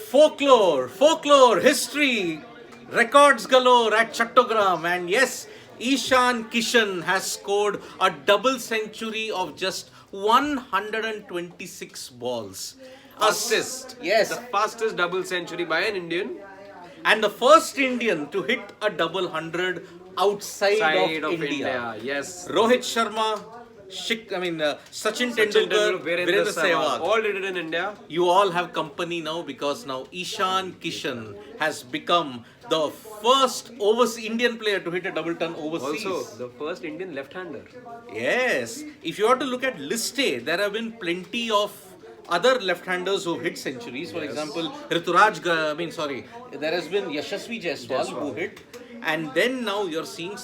Folklore, history, records galore at Chattogram. And yes, Ishan Kishan has scored a double century of just 126 balls. Fastest. Yes. The fastest double century by an Indian. And the first Indian to hit a double hundred outside of India. Yes. Rohit Sharma, Sachin Tendulkar, Virendra Sehwag. All did it in India. You all have company now because now Ishan Kishan has become the first Indian player to hit a double ton overseas. Also, the first Indian left-hander. Yes. If you have to look at list A, there have been plenty of other left-handers who hit centuries. For example, there has been Yashasvi Jaiswal who hit. And then now you're seeing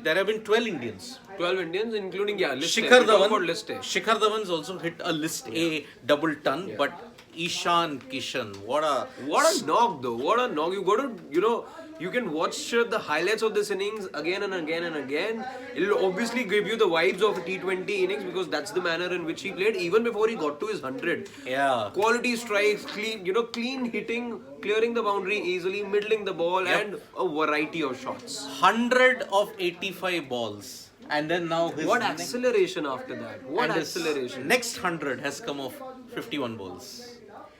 there have been 12 Indians. 12 Indians, including list Shikhar A. Dhawan. List A. Shikhar Dhawan's also hit a list A double ton, but Ishan Kishan, what a knock though! What a knock! You got to, you can watch the highlights of this innings again and again and again. It'll obviously give you the vibes of a T20 innings because that's the manner in which he played even before he got to his 100. Yeah. Quality strikes, clean hitting, clearing the boundary easily, middling the ball, and a variety of shots. 100 of 85 balls. And then now what acceleration after that? What acceleration? Next 100 has come of 51 balls.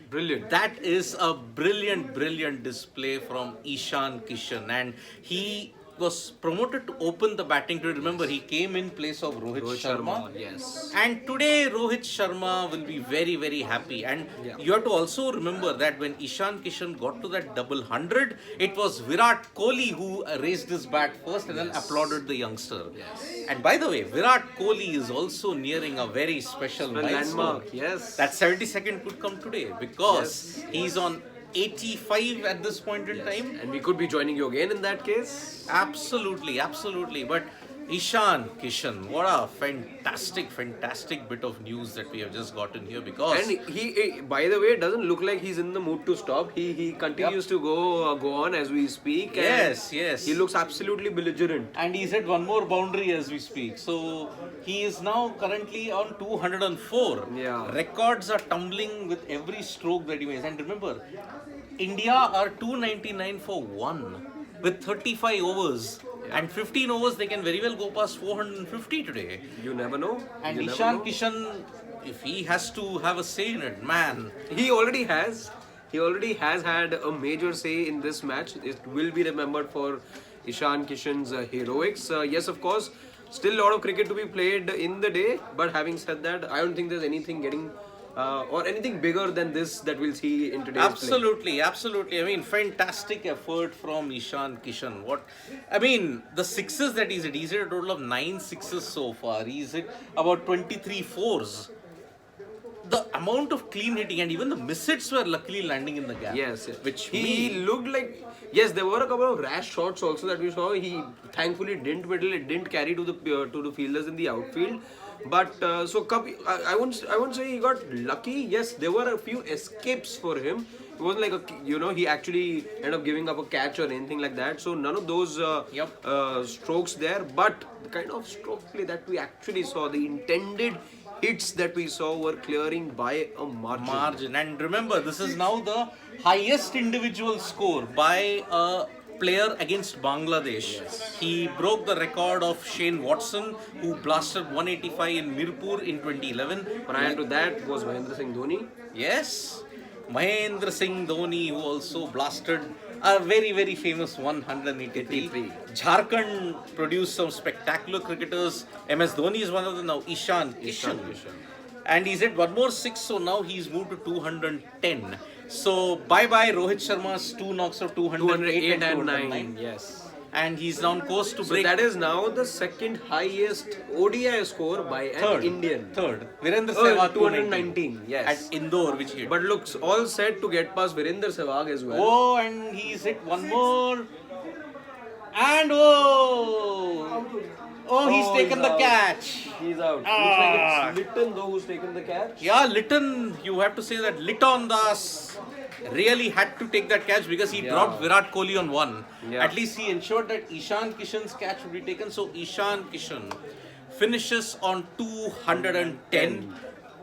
Brilliant. That is a brilliant display from Ishan Kishan, and he was promoted to open the batting today. Remember, he came in place of Rohit Sharma. Yes. And today Rohit Sharma will be very happy. And you have to also remember that when Ishan Kishan got to that double 100, it was Virat Kohli who raised his bat first and then applauded the youngster. Yes. And by the way, Virat Kohli is also nearing a very special milestone. Landmark. Yes. That 72nd could come today because he's on 85 at this point in time. And we could be joining you again in that case. Absolutely. But Ishan Kishan, what a fantastic bit of news that we have just gotten here because... And he by the way, it doesn't look like he's in the mood to stop. He continues to go on as we speak. Yes. He looks absolutely belligerent. And he's hit one more boundary as we speak. So he is now currently on 204. Yeah. Records are tumbling with every stroke that he makes. And remember, India are 299 for 1 with 35 overs. And 15 overs, they can very well go past 450 today. You never know. And Ishan Kishan, if he has to have a say in it, man. He already has. He already has had a major say in this match. It will be remembered for Ishan Kishan's heroics. Yes, of course, still a lot of cricket to be played in the day. But having said that, I don't think there's anything getting... or anything bigger than this that we'll see in today's Absolutely. I mean, fantastic effort from Ishan Kishan. The sixes that he's hit a total of 9 sixes so far. He's hit about 23 fours. The amount of clean hitting and even the miss-hits were luckily landing in the gap. Yes. Which he looked like... Yes, there were a couple of rash shots also that we saw. He thankfully didn't middle. It didn't carry to the fielders in the outfield. But I won't say he got lucky. Yes, there were a few escapes for him. It wasn't like he actually ended up giving up a catch or anything like that. So none of those strokes there. But the kind of stroke play that we actually saw, the intended hits that we saw were clearing by a margin. And remember, this is now the highest individual score by a player against Bangladesh. Yes. He broke the record of Shane Watson, who blasted 185 in Mirpur in 2011. Prior to that was Mahendra Singh Dhoni. Yes, Mahendra Singh Dhoni, who also blasted a very famous 183. Jharkhand produced some spectacular cricketers. MS Dhoni is one of them now. Ishan Kishan. And he's hit one more 6, so now he's moved to 210. So bye-bye Rohit Sharma's 2 knocks of 208 and 9. Yes. And he's on course to break. So that is now the second highest ODI score by an Indian. Third. Virendra Sehwag 219. Yes. At Indore, which he hit. But looks all set to get past Virender Sehwag as well. Oh, and he's hit one more. And he's taken the catch. He's out. Looks like it's Litton though who's taken the catch. Yeah, Litton, you have to say that Litton Das really had to take that catch because he dropped Virat Kohli on 1. Yeah. At least he ensured that Ishan Kishan's catch would be taken. So Ishan Kishan finishes on 210.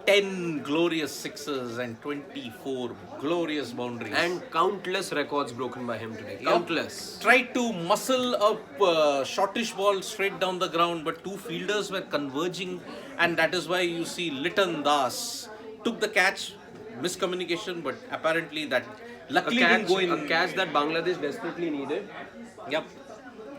10 glorious sixes and 24 glorious boundaries. And countless records broken by him today. Countless. Tried to muscle up shortish ball straight down the ground, but two fielders were converging, and that is why you see Liton Das took the catch. Miscommunication, but apparently that luckily didn't go in. A catch that Bangladesh desperately needed. Yep.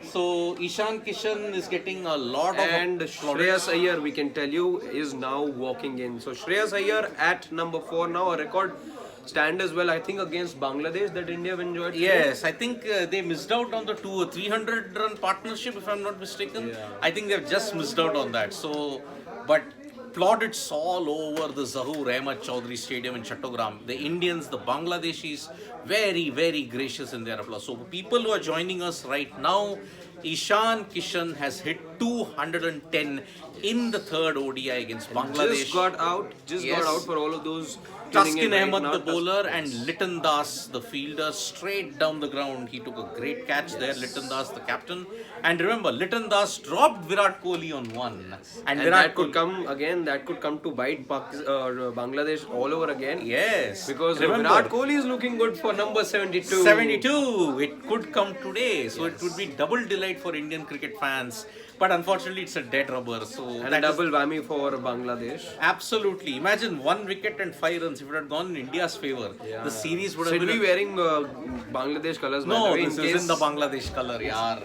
So Ishan Kishan is getting a lot of And Shreyas Iyer, we can tell you, is now walking in. So Shreyas Iyer at number 4 now, a record stand as well, I think, against Bangladesh that India have enjoyed. Yes, I think they missed out on the 200 or 300 run partnership, if I'm not mistaken. Yeah. I think they've just missed out on that. So, but plaudits all over the Zahoor Ahmad Chaudhary Stadium in Chattogram. The Indians, the Bangladeshis, very, very gracious in their applause. So, people who are joining us right now, Ishan Kishan has hit 210 in the third ODI against Bangladesh. Just got out for all of those. tuning in Taskin right Ahmed, now. the bowler, and Liton Das, the fielder, straight down the ground. He took a great catch there. Liton Das, the captain. And remember, Liton Das dropped Virat Kohli on one. And Virat that could come again, that could come to bite Bangladesh all over again. Yes. Because remember, Virat Kohli is looking good for number 72. 72. It could come today. So it would be double delight for Indian cricket fans. But unfortunately, it's a dead rubber. So And a double whammy for Bangladesh. Absolutely. Imagine 1 wicket and 5 runs. If it had gone in India's favour, the series would have Should been. be wearing Bangladesh colours. by the No, way, this is in the Bangladesh colour, yaar.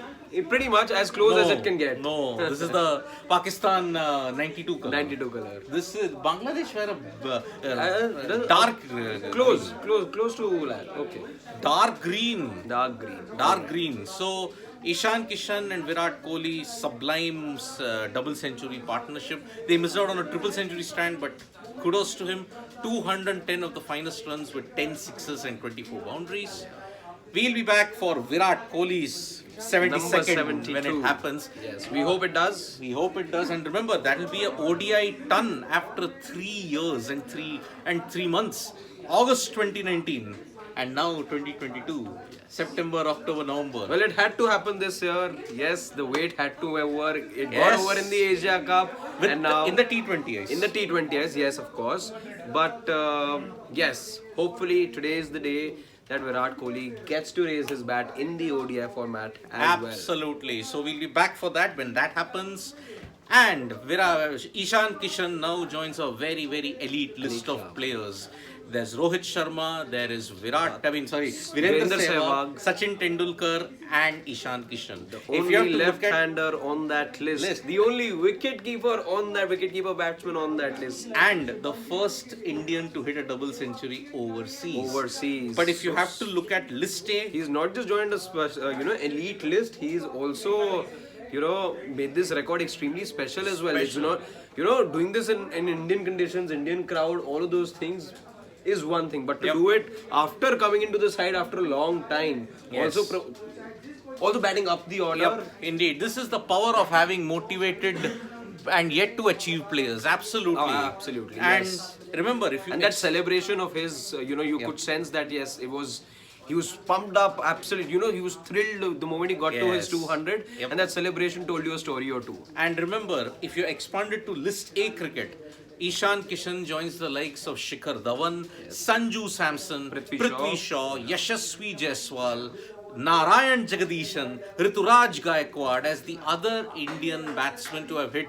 Pretty much as close as it can get. No, this is the Pakistan 92 color. 92 color. This is Bangladesh wear a dark Close to that. Okay. dark green. Dark green. Dark green. So Ishan Kishan and Virat Kohli sublimes double century partnership. They missed out on a triple century stand, but kudos to him. 210 of the finest runs with 10 sixes and 24 boundaries. We'll be back for Virat Kohli's 72nd when it happens. Yes, we hope it does. We hope it does, and remember that will be a ODI ton after 3 years and 3 months. August 2019, and now 2022. September, October, November. Well, it had to happen this year. Yes, the wait had to over. It got over in the Asia Cup, and now in the T20s. In the T20s, yes, of course. But yes, hopefully today is the day that Virat Kohli gets to raise his bat in the ODI format as well. Absolutely. So we'll be back for that when that happens. And Ishan Kishan now joins a very, very elite list of players. There's Rohit Sharma, there is Virendra Sehwag, Sachin Tendulkar, and Ishan Kishan. The only left-hander on that list. The only wicket-keeper batsman on that list. And the first Indian to hit a double century overseas. But if you have to look at list A, he's not just joined a elite list. He's also made this record extremely special as well. It's not doing this in Indian conditions, Indian crowd, all of those things is one thing, but to do it after coming into the side after a long time, also batting up the order. Indeed, this is the power of having motivated and yet to achieve players. Absolutely. Absolutely. And yes. remember, if you that celebration of his, you could sense that yes, he was pumped up. Absolutely, he was thrilled the moment he got to his 200, and that celebration told you a story or two. And remember, if you expand it to list A cricket, Ishan Kishan joins the likes of Shikhar Dhawan, Sanju Samson, Prithvi Shaw, Yashasvi Jaiswal, Narayan Jagadishan, Rituraj Gaikwad as the other Indian batsmen to have hit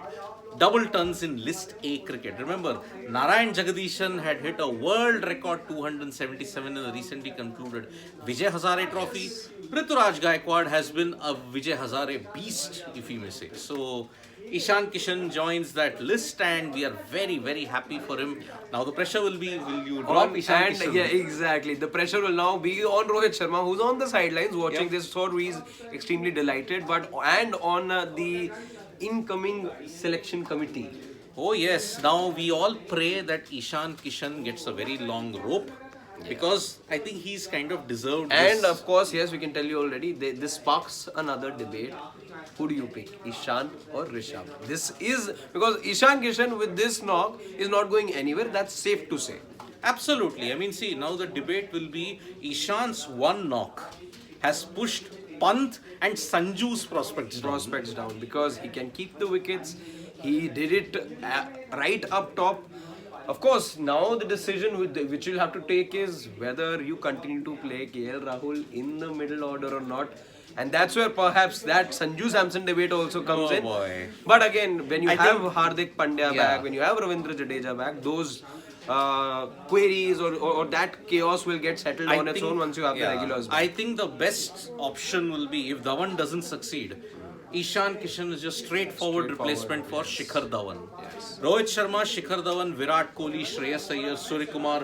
double tons in list A cricket. Remember, Narayan Jagadishan had hit a world record 277 in the recently concluded Vijay Hazare Trophy. Rituraj Gaikwad has been a Vijay Hazare beast, if you may say. So Ishan Kishan joins that list, and we are very, very happy for him. Now the pressure will be, will you drop Ishan Kishan? Yeah, exactly. The pressure will now be on Rohit Sharma, who's on the sidelines watching this. So he's extremely delighted, and on the incoming selection committee. Oh yes, now we all pray that Ishan Kishan gets a very long rope. Because I think he's kind of deserved this. And of course, yes, we can tell you already, this sparks another debate. Who do you pick, Ishan or Rishabh? This is because Ishan Kishan with this knock is not going anywhere. That's safe to say. Absolutely. I mean, see, now the debate will be Ishan's one knock has pushed Pant and Sanju's prospects down. Because he can keep the wickets. He did it right up top. Of course, now the decision which you'll have to take is whether you continue to play KL Rahul in the middle order or not. And that's where perhaps that Sanju Samson debate also comes Oh in. boy. But again, when you I have think- Hardik Pandya Yeah. back, when you have Ravindra Jadeja back, those queries or that chaos will get settled on its own once you have the regulars back. I think the best option will be if Dhawan doesn't succeed. Ishan Kishan is just straightforward replacement for Shikhar Dhawan. Rohit Sharma, Shikhar Dhawan, Virat Kohli, Shreyas Iyer, Surya Kumar,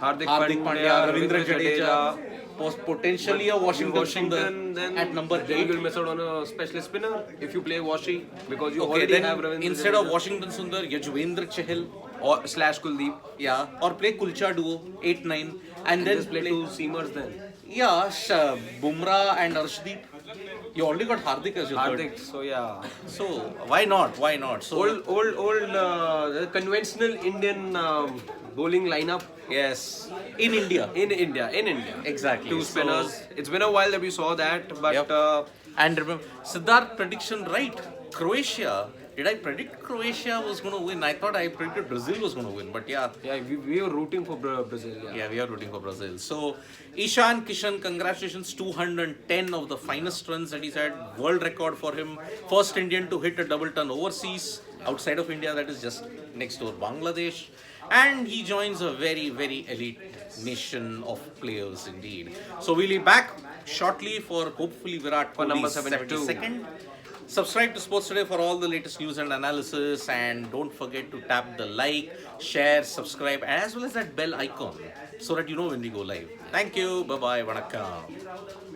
Hardik Pandya, Pandya, Ravindra Ravindra Jadeja, potentially a Washington Sundar then at number then 8. you will miss out on a specialist spinner if you play Washi because you Okay, already then have Ravindra instead of Jadeja. Washington Sundar, Yajwendra Chahal, or slash Kuldeep, yeah, or play Kulcha duo 8-9, and then just play two seamers then. yeah, Bumrah and Arshdeep. You already got Hardik as your Hardik, so yeah. third. So why not? Why not? So Old conventional Indian bowling lineup yes, in India. in India. Exactly. Two So- spinners. It's been a while that we saw that, but Yep. And remember, Siddharth prediction right. Croatia. Did I predict Croatia was going to win? I thought I predicted Brazil was going to win, but yeah. yeah, we were rooting for Brazil. Yeah. Yeah, we are rooting for Brazil. So, Ishan Kishan, congratulations, 210 of the finest runs that he's had. World record for him. First Indian to hit a double ton overseas, outside of India, that is just next door, Bangladesh. And he joins a very, very elite nation of players indeed. So, we'll be back shortly for hopefully Virat For number Kohli's 72. 72nd. Subscribe to Sports Today for all the latest news and analysis, and don't forget to tap the like, share, subscribe, as well as that bell icon so that you know when we go live. Thank you. Bye bye. Vanakkam.